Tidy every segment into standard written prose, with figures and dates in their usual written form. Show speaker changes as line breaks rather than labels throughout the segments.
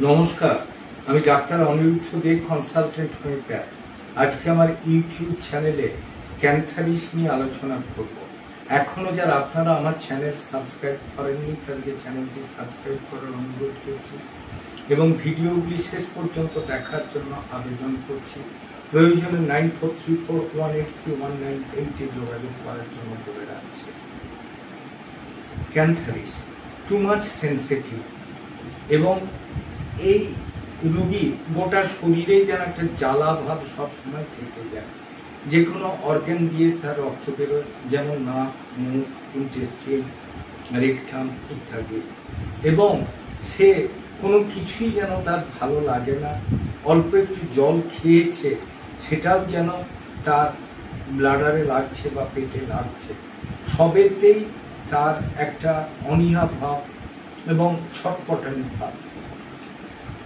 নমস্কার, আমি ডাক্তার অনিরুদ্ধ দে, consultant homeopath. আজকে আমার ইউটিউব চ্যানেলে ক্যান্থারিস নিয়ে আলোচনা করব। এখনও যারা আপনারা আমার চ্যানেল সাবস্ক্রাইব করেননি তাদেরকে চ্যানেলটি সাবস্ক্রাইব করার অনুরোধ করছি এবং ভিডিওগুলি শেষ পর্যন্ত দেখার জন্য আবেদন করছি। প্রয়োজনে 9434183198 যোগাযোগ করার জন্য বলে রাখছি। ক্যান্থারিস টু মাচ সেন্সিটিভ এবং এই রোগী গোটা শরীরে যেন একটা জ্বালা ভাব সবসময় থেকে যায়। যে কোনো অর্গান দিয়ে তার রক্ত বেরোয়, যেমন নাক, মুখ, ইন্টেস্টাইন, রেকটাম ইত্যাদি, এবং সে কোনো কিছুই যেন তার ভালো লাগে না। অল্প একটু জল খেয়েছে সেটাও যেন তার ব্লাডারে লাগছে বা পেটে লাগছে, সবেতেই তার একটা অনীহা ভাব এবং ছটপটানি ভাব।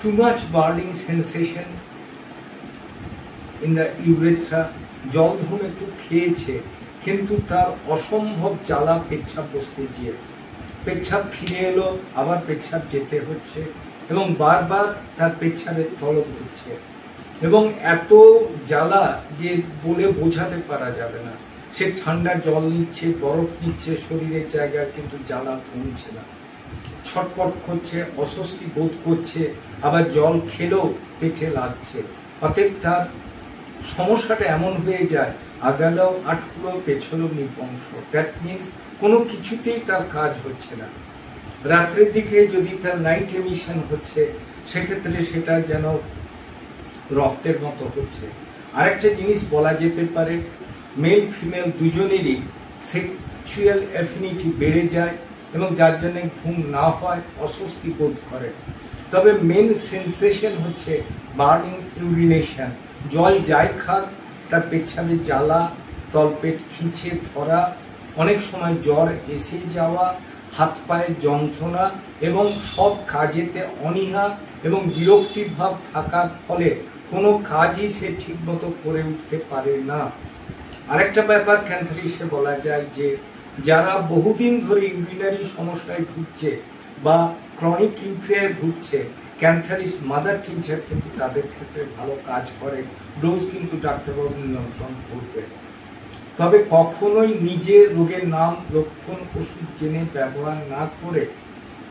Too much burning sensation in the urethra, জল ধরুন একটু খেয়েছে কিন্তু তার অসম্ভব জ্বালা পেচ্ছাপ বসতে গিয়ে, পেচ্ছাপ ফিরে এলো, আবার পেচ্ছাপ যেতে হচ্ছে এবং বারবার তার পেচ্ছাপের তলব হচ্ছে এবং এত জ্বালা যে বলে বোঝাতে পারা যাবে না। সে ঠান্ডা জল নিচ্ছে, বরফ নিচ্ছে শরীরের জায়গায়, কিন্তু জ্বালা কমছে না, ছটপট করছে, অস্বস্তি বোধ করছে, আবার জল খেলেও পেটে লাগছে। অতএব তার সমস্যাটা এমন হয়ে যায়, আগালেও আটকুলো, পেছলেও নিপংস। দ্যাট মিনস কোনো কিছুতেই তার কাজ হচ্ছে না। রাত্রের দিকে যদি তার নাইট এমিশন হচ্ছে, সেক্ষেত্রে সেটা যেন রক্তের মতো হচ্ছে। আরেকটা জিনিস বলা যেতে পারে, মেল ফিমেল দুজনেরই সেক্সুয়াল অ্যাফিনিটি বেড়ে যায় এবং যার জন্য ঘুম না হয়, অস্বস্তি বোধ করে। তবে মেন সেন্সেশন হচ্ছে বার্নিং ইউরিনেশন। জল যাই খাক তার পেচ্ছাপে জ্বালা, তলপেট খিঁচে ধরা, অনেক সময় জ্বর এসে যাওয়া, হাত পায়ে যন্ত্রণা এবং সব কাজেতে অনীহা এবং বিরক্তির ভাব থাকার ফলে কোনো কাজই সে ঠিকমতো করে উঠতে পারে না। আরেকটা ব্যাপার ক্যান্থারিসে বলা যায় যে যারা বহুদিন ধরে ইউরিনারি সমস্যায় ভুগছে বা ক্রনিক ইউটিআই ভুগছে, ক্যান্থারিস মাদার টিনচার কিন্তু তাদের ক্ষেত্রে ভালো কাজ করে। ডোজ কিন্তু ডাক্তারবাবু নিয়ন্ত্রণ করবে। তবে কখনোই নিজে রোগের নাম, লক্ষণ, ওষুধ জেনে ব্যবহার না করে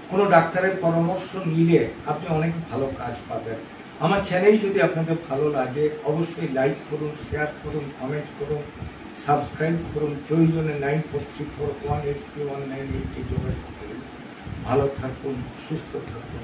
কোনো ডাক্তারের পরামর্শ নিলে আপনি অনেক ভালো কাজ পাবেন। আমার চ্যানেল যদি আপনাদের ভালো লাগে অবশ্যই লাইক করুন, শেয়ার করুন, কমেন্ট করুন, সাবস্ক্রাইব করুন। প্রয়োজনে 9434183198 যোগাযোগ করুন। ভালো থাকুন, সুস্থ থাকুন।